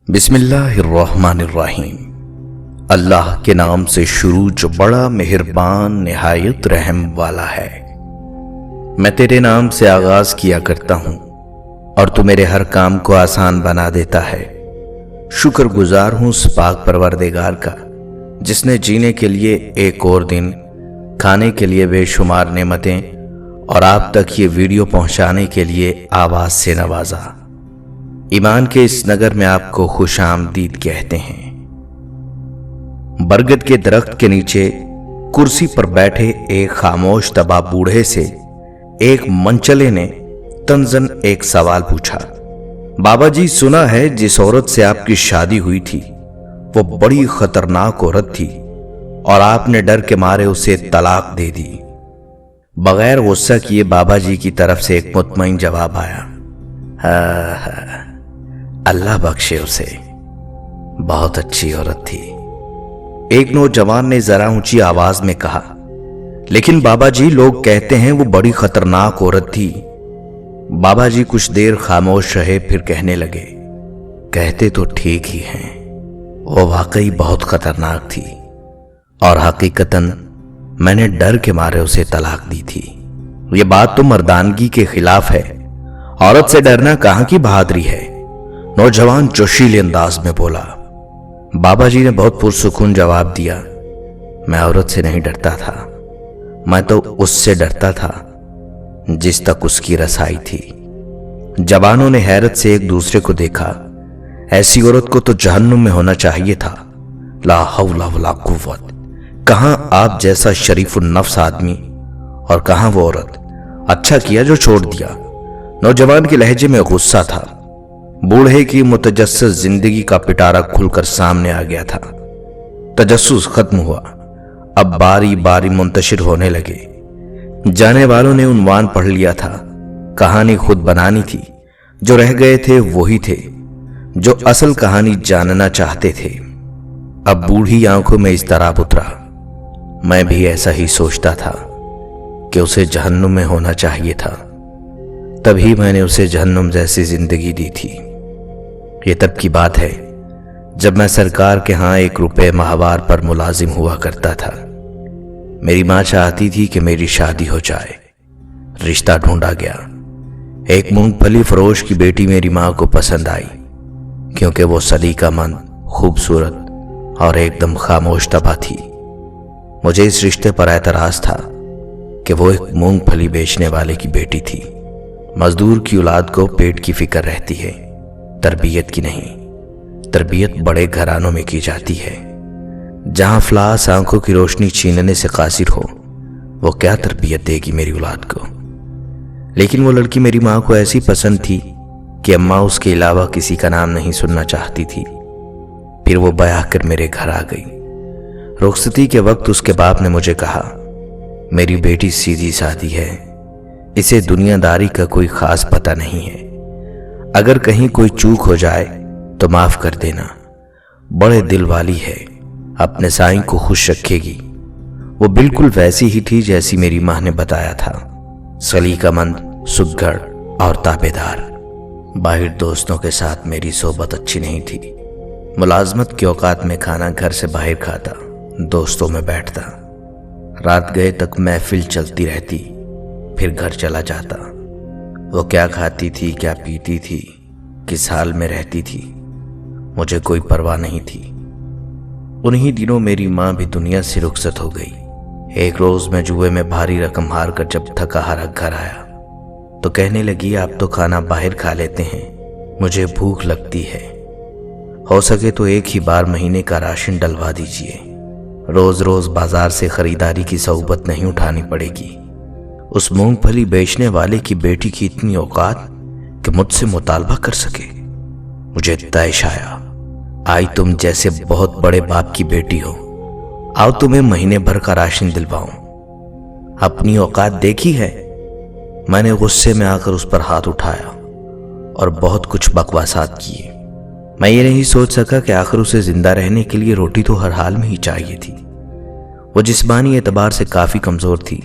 बिस्मिल्लाहिर्रहमानिर्रहीम। अल्लाह के नाम से शुरू जो बड़ा मेहरबान निहायत रहम वाला है। मैं तेरे नाम से आगाज किया करता हूँ और तू मेरे हर काम को आसान बना देता है। शुक्रगुजार हूँ उस पाक परवरदिगार का जिसने जीने के लिए एक और दिन, खाने के लिए बेशुमार नेमतें और आप तक ये वीडियो पहुंचाने के लिए आवाज से नवाजा। ईमान के इस नगर में आपको खुश आमदीद कहते हैं। बरगद के दरख्त के नीचे कुर्सी पर बैठे एक खामोश तबा बूढ़े से एक मनचले ने तंजन एक सवाल पूछा। बाबा जी, सुना है जिस औरत से आपकी शादी हुई थी वो बड़ी खतरनाक औरत थी और आपने डर के मारे उसे तलाक दे दी। बगैर गुस्सा किए बाबा जी की तरफ से एक मुतमईन जवाब आया, हाँ, अल्लाह बख्शे उसे, बहुत अच्छी औरत थी। एक नौजवान ने जरा ऊंची आवाज में कहा, लेकिन बाबा जी लोग कहते हैं वो बड़ी खतरनाक औरत थी। बाबा जी कुछ देर खामोश रहे, फिर कहने लगे, कहते तो ठीक ही हैं, वो वाकई बहुत खतरनाक थी और हकीकतन मैंने डर के मारे उसे तलाक दी थी। ये बात तो मर्दानगी के खिलाफ है। औरत से डरना कहां की बहादुरी है। नौजवान जोशीले अंदाज में बोला। बाबा जी ने बहुत पुरसुकून जवाब दिया, मैं औरत से नहीं डरता था, मैं तो उससे डरता था जिस तक उसकी रसाई थी। जवानों ने हैरत से एक दूसरे को देखा। ऐसी औरत को तो जहन्नुम में होना चाहिए था। ला हौला वला कुव्वत। कहां आप जैसा शरीफुन नफ्स आदमी और कहां वो औरत। अच्छा किया जो छोड़ दिया। नौजवान के लहजे में गुस्सा था। बूढ़े की मुतजस्सिस जिंदगी का पिटारा खुलकर सामने आ गया था। तजस्सुस खत्म हुआ, अब बारी बारी मुंतशिर होने लगे। जाने वालों ने उन्वान पढ़ लिया था। कहानी खुद बनानी थी। जो रह गए थे वही थे जो असल कहानी जानना चाहते थे। अब बूढ़ी आंखों में इज़्तिराब उतरा। मैं भी ऐसा ही सोचता था कि उसे जहन्नुम में होना चाहिए था, तभी मैंने उसे जहन्नुम जैसी जिंदगी दी थी। ये तब की बात है जब मैं सरकार के यहाँ 1 रुपये माहवार पर मुलाजिम हुआ करता था। मेरी माँ चाहती थी कि मेरी शादी हो जाए। रिश्ता ढूंढा गया। एक मूंगफली फरोश की बेटी मेरी माँ को पसंद आई क्योंकि वो सलीकामंद, खूबसूरत और एकदम खामोश तबा थी। मुझे इस रिश्ते पर एतराज था कि वो एक मूंगफली बेचने वाले की बेटी थी। मजदूर की औलाद को पेट की फिक्र रहती है, तरबियत की नहीं। तरबियत बड़े घरानों में की जाती है जहां फ्लास आंखों की रोशनी छीनने से कासिर हो। वो क्या तरबियत देगी मेरी औलाद को। लेकिन वो लड़की मेरी माँ को ऐसी पसंद थी कि अम्मा उसके अलावा किसी का नाम नहीं सुनना चाहती थी। फिर वो ब्याह कर मेरे घर आ गई। रुखसती के वक्त उसके बाप ने मुझे कहा, मेरी बेटी सीधी सादी है, इसे दुनियादारी का कोई खास पता नहीं है। अगर कहीं कोई चूक हो जाए तो माफ कर देना। बड़े दिल वाली है, अपने साईं को खुश रखेगी। वो बिल्कुल वैसी ही थी जैसी मेरी माँ ने बताया था, सलीकामंद, सुघड़ और ताबेदार। बाहर दोस्तों के साथ मेरी सोबत अच्छी नहीं थी। मुलाजमत के औकात में खाना घर से बाहर खाता, दोस्तों में बैठता। रात गए तक महफिल चलती रहती, फिर घर चला जाता। वो क्या खाती थी, क्या पीती थी, किस हाल में रहती थी, मुझे कोई परवाह नहीं थी। उन्हीं दिनों मेरी माँ भी दुनिया से रुखसत हो गई। एक रोज मैं जुए में भारी रकम हार कर जब थका हारा घर आया तो कहने लगी, आप तो खाना बाहर खा लेते हैं, मुझे भूख लगती है। हो सके तो एक ही बार महीने का राशन डलवा दीजिए। रोज रोज बाजार से खरीदारी की सौबत नहीं उठानी पड़ेगी। उस मूंगफली बेचने वाले की बेटी की इतनी औकात कि मुझसे मुतालबा कर सके। मुझे तैश आया, आई तुम जैसे बहुत बड़े बाप की बेटी हो, आओ तुम्हें महीने भर का राशन दिलवाऊं। अपनी औकात देखी है। मैंने गुस्से में आकर उस पर हाथ उठाया और बहुत कुछ बकवासात किए। मैं ये नहीं सोच सका कि आखिर उसे जिंदा रहने के लिए रोटी तो हर हाल में ही चाहिए थी। वो जिस्मानी एतबार से काफी कमजोर थी,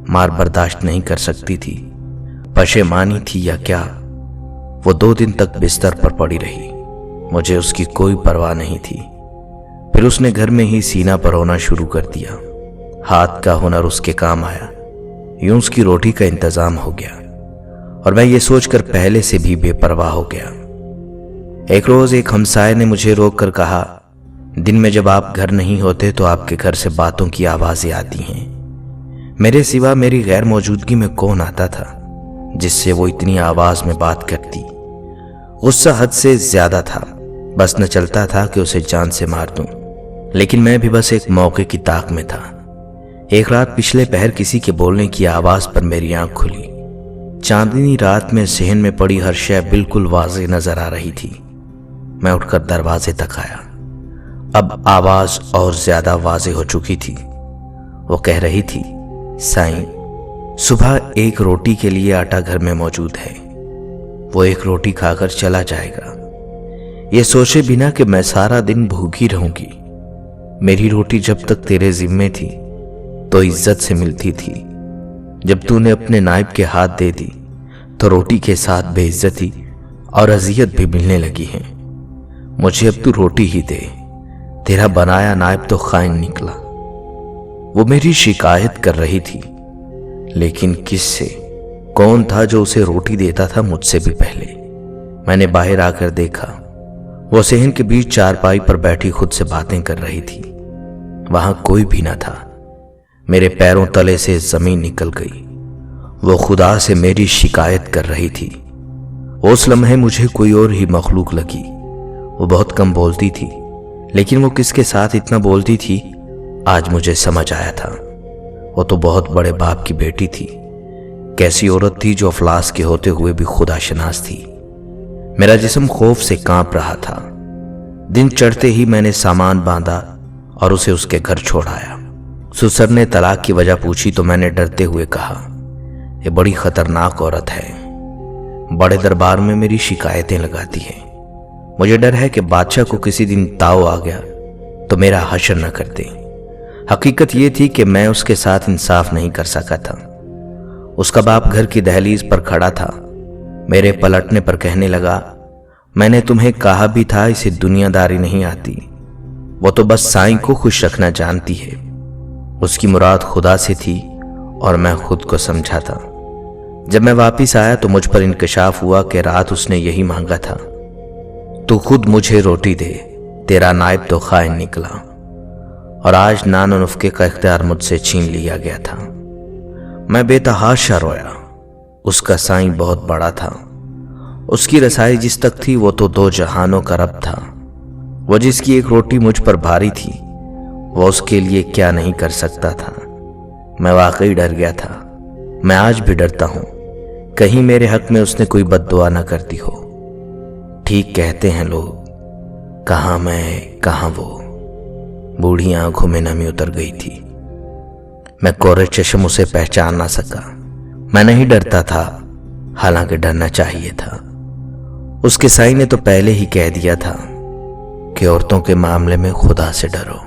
मार बर्दाश्त नहीं कर सकती थी। पशेमानी थी या क्या, वो 2 दिन तक बिस्तर पर पड़ी रही। मुझे उसकी कोई परवाह नहीं थी। फिर उसने घर में ही सीना परोना शुरू कर दिया। हाथ का हुनर उसके काम आया। यूं उसकी रोटी का इंतजाम हो गया और मैं ये सोचकर पहले से भी बेपरवाह हो गया। एक रोज एक हमसाये ने मुझे रोक कर कहा, दिन में जब आप घर नहीं होते तो आपके घर से बातों की आवाजें आती हैं। मेरे सिवा मेरी गैर मौजूदगी में कौन आता था जिससे वो इतनी आवाज में बात करती। गुस्सा हद से ज्यादा था। बस न चलता था कि उसे जान से मार दूं, लेकिन मैं भी बस एक मौके की ताक में था। एक रात पिछले पहर किसी के बोलने की आवाज पर मेरी आंख खुली। चांदनी रात में सहन में पड़ी हर शय बिल्कुल वाज़ेह नजर आ रही थी। मैं उठकर दरवाजे तक आया। अब आवाज और ज्यादा वाज़ेह हो चुकी थी। वो कह रही थी, साईं, सुबह एक रोटी के लिए आटा घर में मौजूद है। वो एक रोटी खाकर चला जाएगा, ये सोचे बिना कि मैं सारा दिन भूखी रहूंगी। मेरी रोटी जब तक तेरे जिम्मे थी तो इज्जत से मिलती थी। जब तूने अपने नाइब के हाथ दे दी तो रोटी के साथ बेइज्जती और अजियत भी मिलने लगी है। मुझे अब तू रोटी ही दे। तेरा बनाया नाइब तो खाइन निकला। वो मेरी शिकायत कर रही थी, लेकिन किससे? कौन था जो उसे रोटी देता था मुझसे भी पहले? मैंने बाहर आकर देखा, वो सहन के बीच चारपाई पर बैठी खुद से बातें कर रही थी। वहां कोई भी न था। मेरे पैरों तले से जमीन निकल गई। वो खुदा से मेरी शिकायत कर रही थी। उस लम्हे मुझे कोई और ही मखलूक लगी। वो बहुत कम बोलती थी, लेकिन वो किसके साथ इतना बोलती थी आज मुझे समझ आया था। वो तो बहुत बड़े बाप की बेटी थी। कैसी औरत थी जो अफलास के होते हुए भी खुदा शनास थी। मेरा जिस्म खौफ से कांप रहा था। दिन चढ़ते ही मैंने सामान बांधा और उसे उसके घर छोड़ आया। सुसर ने तलाक की वजह पूछी तो मैंने डरते हुए कहा, ये बड़ी खतरनाक औरत है। बड़े दरबार में मेरी शिकायतें लगाती है। मुझे डर है कि बादशाह को किसी दिन ताव आ गया तो मेरा हशर न कर दे। हकीकत ये थी कि मैं उसके साथ इंसाफ नहीं कर सका था। उसका बाप घर की दहलीज पर खड़ा था। मेरे पलटने पर कहने लगा, मैंने तुम्हें कहा भी था इसे दुनियादारी नहीं आती। वो तो बस साईं को खुश रखना जानती है। उसकी मुराद खुदा से थी और मैं खुद को समझा था। जब मैं वापिस आया तो मुझ पर इंकशाफ हुआ कि रात उसने यही मांगा था, तू खुद मुझे रोटी दे, तेरा नाइब तो खाइन निकला। और आज नान और नुफ्के का इख्तियार मुझसे छीन लिया गया था। मैं बेतहाशा रोया। उसका साईं बहुत बड़ा था। उसकी रसाई जिस तक थी वो तो दो जहानों का रब था। वो जिसकी एक रोटी मुझ पर भारी थी, वो उसके लिए क्या नहीं कर सकता था। मैं वाकई डर गया था। मैं आज भी डरता हूं, कहीं मेरे हक में उसने कोई बद्दुआ न कर दी हो। ठीक कहते हैं लोग, कहां मैं कहां वो। बूढ़ी आंखों में नमी उतर गई थी। मैं कोरे चश्म उसे पहचान ना सका। मैं नहीं डरता था, हालांकि डरना चाहिए था। उसके साईं ने तो पहले ही कह दिया था कि औरतों के मामले में खुदा से डरो।